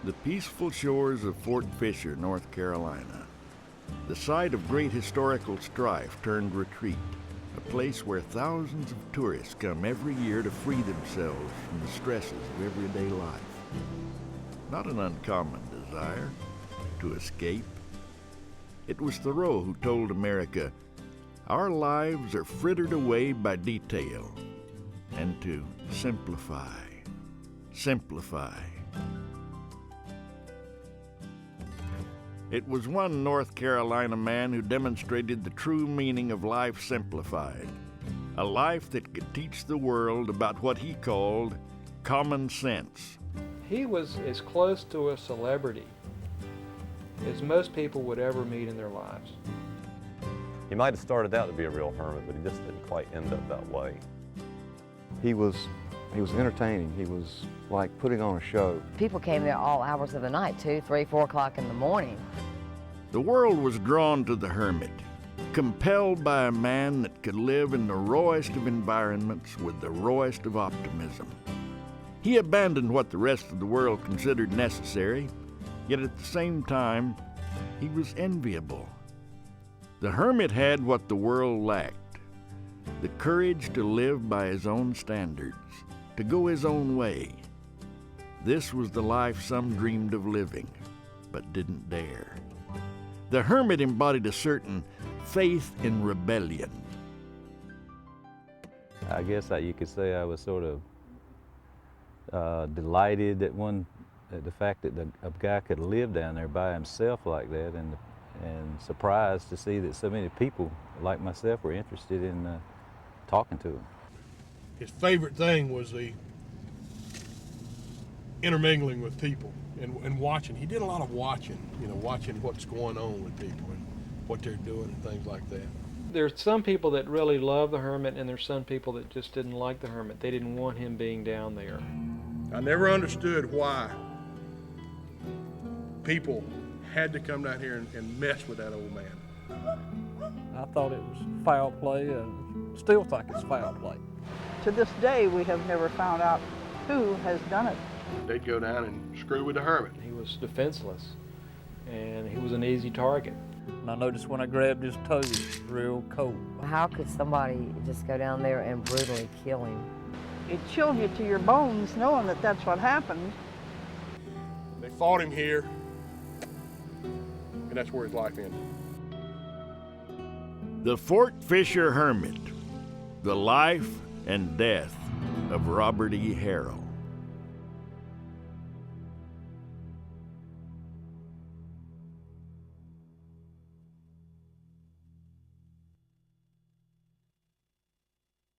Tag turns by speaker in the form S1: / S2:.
S1: the peaceful shores of Fort Fisher, North Carolina, the site of great historical strife turned retreat, a place where thousands of tourists come every year to free themselves from the stresses of everyday life. Not an uncommon desire to escape. It was Thoreau who told America, "Our lives are frittered away by detail," and to simplify. It was one North Carolina man who demonstrated the true meaning of life simplified, a life that could teach the world about what he called common sense.
S2: He was as close to a celebrity as most people would ever meet in their lives.
S3: He might have started out to be a real hermit, but he just didn't quite end up that way.
S4: He was entertaining. He was like putting on a show.
S5: People came there all hours of the night, 2, 3, 4 o'clock in the morning.
S1: The world was drawn to the hermit, compelled by a man that could live in the rawest of environments with the rawest of optimism. He abandoned what the rest of the world considered necessary, yet at the same time, he was enviable. The hermit had what the world lacked: the courage to live by his own standards, to go his own way. This was the life some dreamed of living, but didn't dare. The hermit embodied a certain faith in rebellion.
S6: I guess you could say I was sort of delighted at the fact that a guy could live down there by himself like that, and surprised to see that so many people like myself were interested in talking to him.
S7: His favorite thing was the intermingling with people and watching. He did a lot of watching, watching what's going on with people and what they're doing and things like that.
S2: There's some people that really love the hermit, and there's some people that just didn't like the hermit. They didn't want him being down there.
S7: I never understood why people had to come down here and mess with that old man.
S8: I thought it was foul play, and still think it's foul play.
S9: To this day, we have never found out who has done it.
S7: They'd go down and screw with the hermit.
S2: He was defenseless, and he was an easy target.
S8: And I noticed when I grabbed his toe, it was real cold.
S5: How could somebody just go down there and brutally kill him?
S9: It chilled you to your bones knowing that that's what happened.
S7: They fought him here, and that's where his life ended.
S1: The Fort Fisher Hermit, the life and death of Robert E. Harrill.